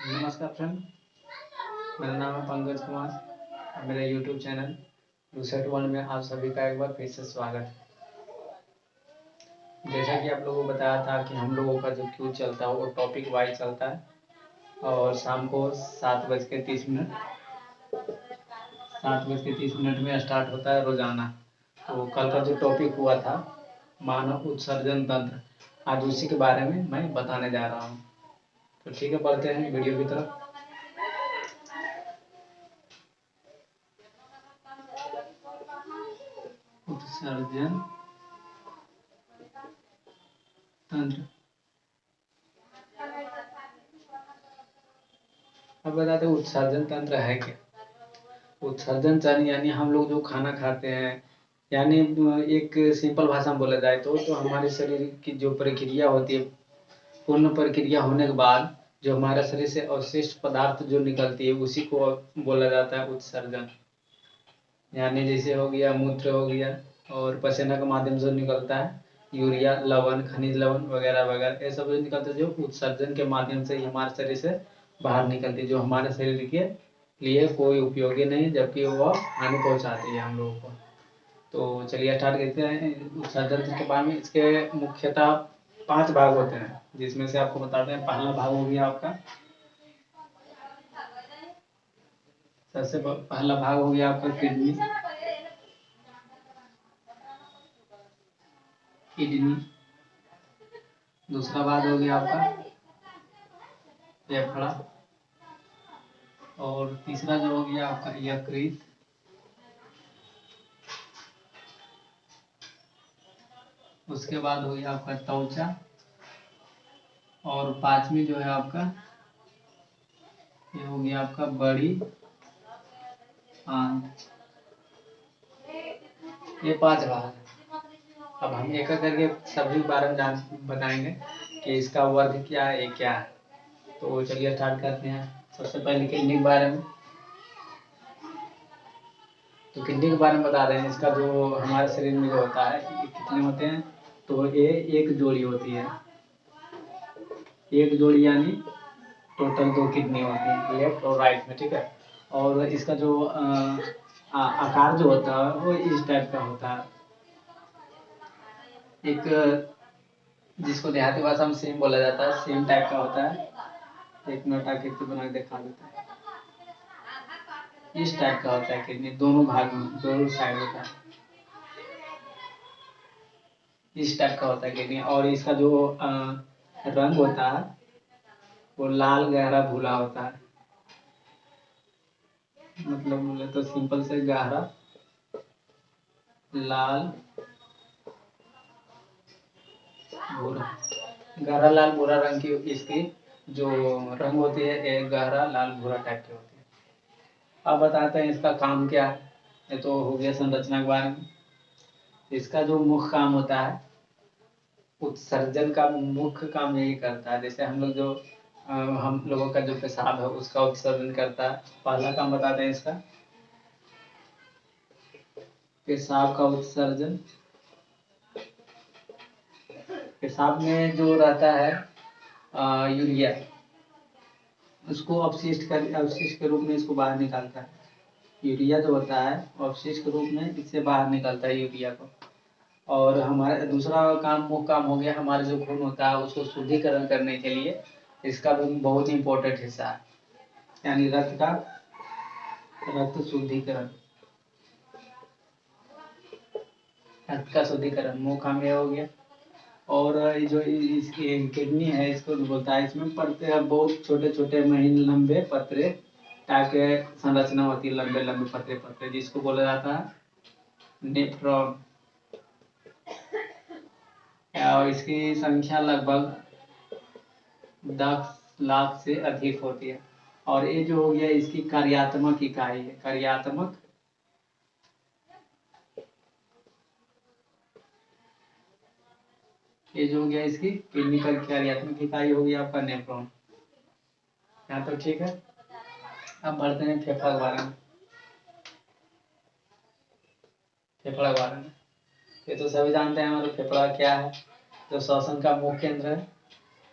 नमस्कार फ्रेंड, मेरा नाम है पंकज कुमार और मेरे यूट्यूब चैनल रिसर्च वर्ल्ड में आप सभी का एक बार फिर से स्वागत है। जैसा कि आप लोगों को बताया था कि हम लोगों का जो क्यूज चलता है वो टॉपिक वाइज चलता है और शाम को 7:30 में स्टार्ट होता है रोजाना। तो कल का जो टॉपिक हुआ था मानव उत्सर्जन तंत्र, आज उसी के बारे में मैं बताने जा रहा हूँ। तो ठीक है, बढ़ते हैं वीडियो की तरफ। उत्सर्जन तंत्र, अब बताते हैं उत्सर्जन तंत्र है क्या। उत्सर्जन तंत्र यानी हम लोग जो खाना खाते हैं, यानी एक सिंपल भाषा में बोला जाए तो हमारे शरीर की जो प्रक्रिया होती है, पूर्ण प्रक्रिया होने के बाद जो हमारे शरीर से अवशिष्ट पदार्थ जो निकलती है उसी को बोला जाता है उत्सर्जन। यानी जैसे हो गया मूत्र हो गया और पसीना के माध्यम से निकलता है यूरिया, लवण, खनिज लवण वगैरह वगैरह, ये सब जो निकलते हैं जो उत्सर्जन के माध्यम से ही हमारे शरीर से बाहर निकलती है, जो हमारे शरीर के लिए कोई उपयोगी नहीं जबकि वह हानि पहुंचाती है हम लोगों को। तो चलिए स्टार्ट करते हैं उत्सर्जन के बारे में। इसके मुख्यतः 5 भाग होते हैं, जिसमें से आपको बताते हैं। पहला भाग हो गया आपका, सबसे पहला भाग हो गया आपका किडनी। किडनी दूसरा भाग हो गया आपका फेफड़ा, और तीसरा जो हो गया आपका यकृत, उसके बाद हो गया आपका त्वचा, और 5वीं जो है आपका ये हो गया आपका बड़ी आंत। ये 5 भाग। अब हम एक एक करके सभी के बारे में बताएंगे कि इसका वर्ग क्या है, ये क्या है। तो चलिए स्टार्ट करते हैं। सबसे पहले किडनी के बारे में। तो किडनी के बारे में बता रहे हैं, इसका जो हमारे शरीर में जो होता है ये कितने होते हैं, तो ये एक जोड़ी होती है। एक जोड़ी यानी टोटल 2 किडनी होती है, लेफ्ट और राइट में, ठीक है। और इसका जो आकार जो होता है वो इस टाइप का होता है। एक जिसको देहाती भाषा में सेम बोला जाता है, सेम टाइप का होता है। एक मिनट आकृति बना के दिखा देता है। इस टाइप का होता है किडनी, दोनों भाग में, दोनों साइड होता है। इस टाइप का होता है किडनी। और इसका जो रंग होता है वो लाल गहरा भूरा होता है। मतलब बोले तो सिंपल से गहरा लाल भूरा, गहरा लाल भूरा रंग की इसकी जो रंग होती है, एक गहरा लाल भूरा टाइप की होती है। अब बताते हैं इसका काम क्या है। ये तो हो गया संरचना के बारे में। इसका जो मुख्य काम होता है, उत्सर्जन का मुख्य काम यही करता है। जैसे हम लोग जो हम लोगों का जो पेशाब है उसका उत्सर्जन करता है। पहला काम बताते हैं इसका, पेशाब का उत्सर्जन। पेशाब में जो रहता है यूरिया, उसको अवशिष्ट के रूप में इसको बाहर निकालता है। यूरिया जो होता है अवशिष्ट के रूप में इससे बाहर निकलता है यूरिया को। और हमारा दूसरा काम, मुख्य काम हो गया, हमारा जो खून होता है उसको शुद्धिकरण करने के लिए इसका भी बहुत इंपॉर्टेंट हिस्सा है। यानी रक्त शुद्धिकरण, रक्त का शुद्धिकरण मुख्य काम यह हो गया। और ये जो इसकी किडनी है इसको बोलता है, इसमें पत्ते बहुत छोटे छोटे महीन लंबे पतरे टाइप के संरचना होती है, लंबे लंबे पतरे पतरे, जिसको बोला जाता है नेफ्रॉन। और इसकी संख्या लगभग 10 लाख से अधिक होती है। और ये जो हो गया इसकी कार्यात्मक इकाई है, कार्यात्मक ये जो हो गया इसकी किडनी का कार्यात्मक इकाई हो गया आपका नेफ्रॉन। यहाँ तो ठीक है। अब बढ़ते हैं फेफड़ा के बारे में। फेफड़ा के बारे में ये तो सभी जानते हैं, हमारा फेफड़ा क्या है, जो श्वसन का मुख्य केंद्र है।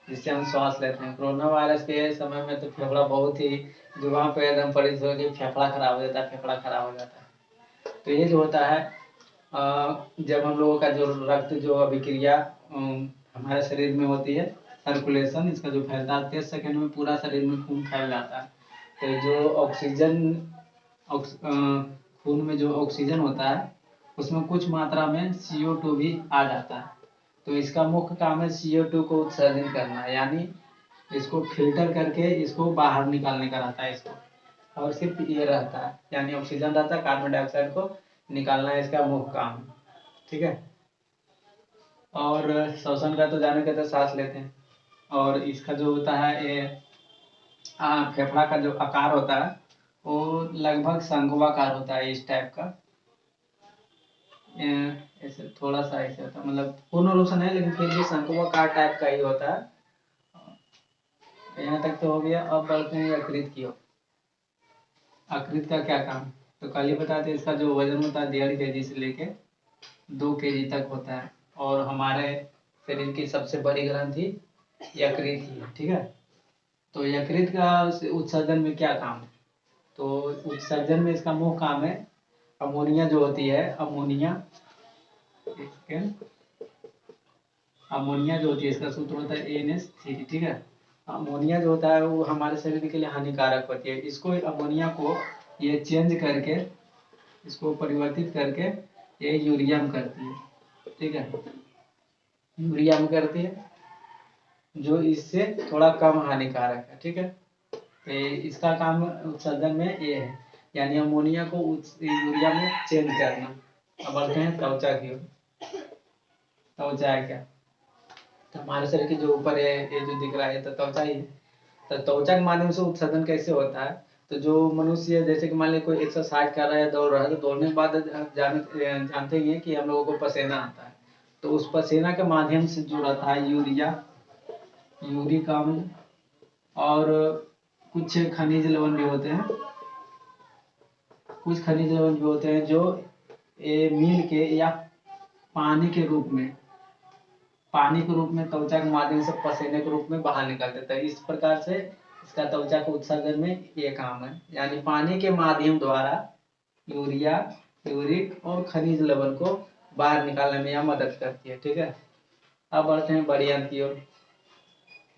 जिससे हम श्वास लेते हैं। कोरोना वायरस के समय में तो फेफड़ा बहुत ही जुबान पे एकदम पड़ी हो कि फेफड़ा खराब हो जाता है, फेफड़ा खराब हो जाता है। तो ये जो होता है जब हम लोगों का जो रक्त जो अभिक्रिया हमारे शरीर में होती है, सर्कुलेशन इसका जो फैलता है 30 सेकंड में पूरा शरीर में खून फैल जाता है। तो जो ऑक्सीजन खून में जो ऑक्सीजन होता है उसमें कुछ मात्रा में CO2 भी आ जाता है। तो इसका मुख्य काम है CO2 को उत्सर्जन करना, यानी इसको फिल्टर करके इसको बाहर निकालने का रहता है इसको। और सिर्फ ये रहता है, यानी ऑक्सीजन रहता है, कार्बन डाइऑक्साइड को निकालना है इसका मुख्य काम। ठीक है। और श्वसन का तो जाने के तो सांस लेते हैं। और इसका जो होता है ये फेफड़ा का जो आकार होता है वो लगभग शंकुआकार होता है, इस टाइप का। ऐसे थोड़ा सा ऐसे होता है, मतलब पूर्ण रूप से नहीं लेकिन फिर भी शंकुआकार टाइप का ही होता है। यहाँ तक तो हो गया। अब बढ़ते हैं यकृत की ओर। यकृत का क्या काम? तो कल ही बताते इसका जो वजन होता है 1.5 kg से लेके 2 kg तक होता है। और हमारे शरीर की सबसे बड़ी ग्रंथि यकृत ही है। ठीक है। तो यकृत का उत्सर्जन में क्या काम है? तो उत्सर्जन में इसका मुख्य काम है अमोनिया जो होती है, अमोनिया जो होती है इसका सूत्र होता है NH3। ठीक है। अमोनिया जो होता है वो हमारे शरीर के लिए हानिकारक होती है। इसको अमोनिया को ये चेंज करके, इसको परिवर्तित करके ये यूरिया में करती है। ठीक है। यूरिया में करती है जो इससे थोड़ा कम हानिकारक है। ठीक है। तो इसका काम उत्सर्जन में ये है, यानी अमोनिया को यूरिया में चेंज करना। अब बढ़ते हैं त्वचा की ओर। त्वचा है क्या? तो हमारे शरीर के जो ऊपर है ये जो दिख रहा है तो त्वचा ही है। तो त्वचा के माध्यम से उत्सर्जन कैसे होता है? तो जो मनुष्य जैसे कि मान लीजिए कोई एक्सरसाइज कर रहा है, दौड़ रहा है, तो दौड़ने के बाद जानते ही हैं कि हम लोगों को पसीना आता है। तो उस पसीना के माध्यम से जो रहता है यूरिया, यूरिक अम्ल और कुछ खनिज लवण भी होते हैं, कुछ खनिज लवण भी होते हैं जो मिल के या पानी के रूप में, त्वचा के माध्यम से पसीने के रूप में बाहर निकल देता है। इस प्रकार से इसका त्वचा को उत्सर्जन में ये काम है, यानी पानी के माध्यम द्वारा यूरिया, यूरिक और खनिज लवण को बाहर निकालने में यह मदद करती है। ठीक है। अब बढ़ते हैं बड़ी आंत की ओर।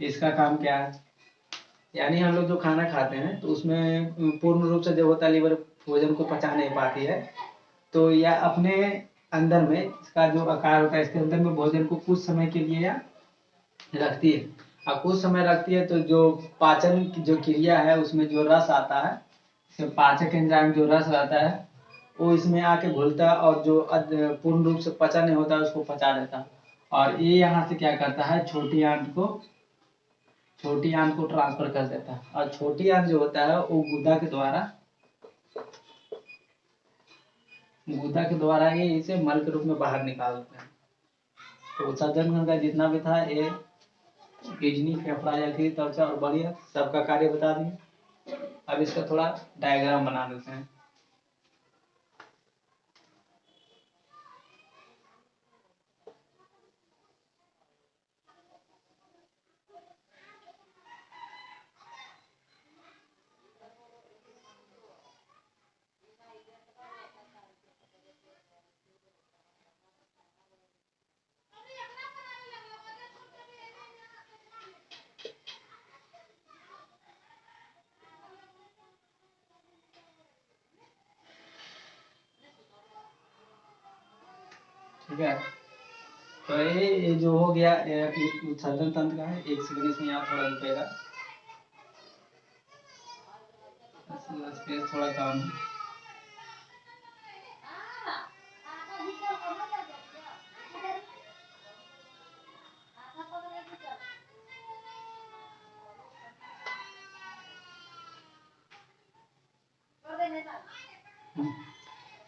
इसका काम क्या है? यानी हम लोग जो खाना खाते हैं तो उसमें पूर्ण रूप से जो होता है लीवर भोजन को पचा नहीं पाती है। तो यह अपने अंदर में इसका जो आकार होता है इसके अंदर में भोजन को कुछ समय के लिए यह रखती है। और कुछ समय रखती है तो जो पाचन की जो क्रिया है उसमें जो रस आता है, पाचक एंजाइम जो रस रहता है वो इसमें आके घुलता है और जो पूर्ण रूप से पचा नहीं होता है उसको पचा देता है। और ये यहाँ से क्या करता है, छोटी आंत को ट्रांसफर कर देता है। और छोटी आंत जो होता है वो गुदा के द्वारा ये इसे मल के रूप में बाहर निकालते हैं। तो उत्सर्जन का जितना भी था ये किडनी, फेफड़ा, यकृत, त्वचा और बड़ी आंत सबका कार्य बता दिए। अब इसका थोड़ा डायग्राम बना देते हैं। ठीक है। तो ये जो हो गया उत्सर्जन तंत्र का है। एक सेकंड इसमें यहाँ थोड़ा रुकेगा, स्पेस थोड़ा कम है।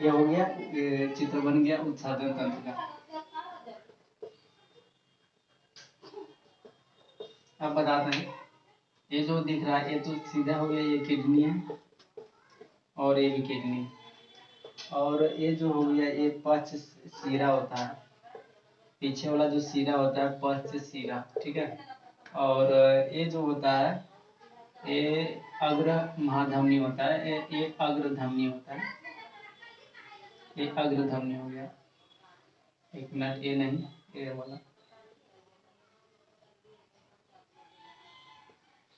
ये हो गया, ये चित्र बन गया उत्सर्जन तंत्र का। अब बताते हैं ये जो दिख रहा है ये तो सीधा हो गया, ये किडनी है और ये भी किडनी। और ये जो हो गया ये पक्ष शिरा होता है, पीछे वाला जो शिरा होता है पक्ष शिरा। ठीक है। और ये जो होता है ये अग्र महाधमनी होता है, ये अग्रधमनी होता है, ये अग्रधमनी हो गया। एक मिनट, ये नहीं, ये वाला,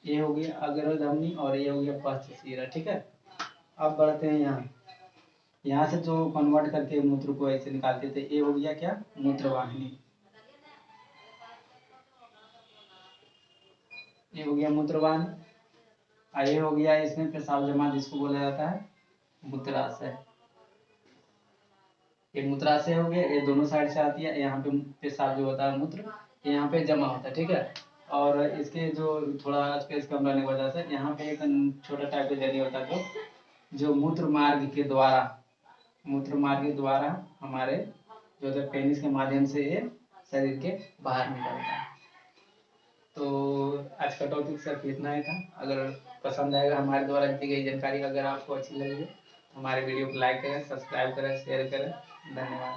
ये हो गया अग्रधमनी और ये हो गया पश्च शिरा। ठीक है, अब बढ़ते हैं यहाँ से जो कन्वर्ट करके मूत्र को ऐसे निकालते थे, ये हो गया क्या, मूत्रवाहिनी। ये हो गया मूत्रवाहिनी। ये हो गया इसमें पेशाब जमा, जिसको बोला जाता है मूत्राशय। ये मूत्राशय हो गया, ये दोनों साइड से आती है, यहाँ पे पेशाब जो होता है मूत्र, यहाँ पे जमा होता है। ठीक है, और इसके जो थोड़ा स्पेस कम रहने की वजह से यहाँ पे एक छोटा टाइप का जरिया होता है, जो मूत्र मार्ग के द्वारा हमारे जो है पेनिस के माध्यम से ये शरीर के बाहर निकलता है। तो आज का टॉपिक सिर्फ इतना ही था। अगर पसंद आएगा हमारे द्वारा दी गई जानकारी, अगर आपको अच्छी लगी तो हमारे वीडियो को लाइक करें, सब्सक्राइब करें, शेयर करें। धन्यवाद।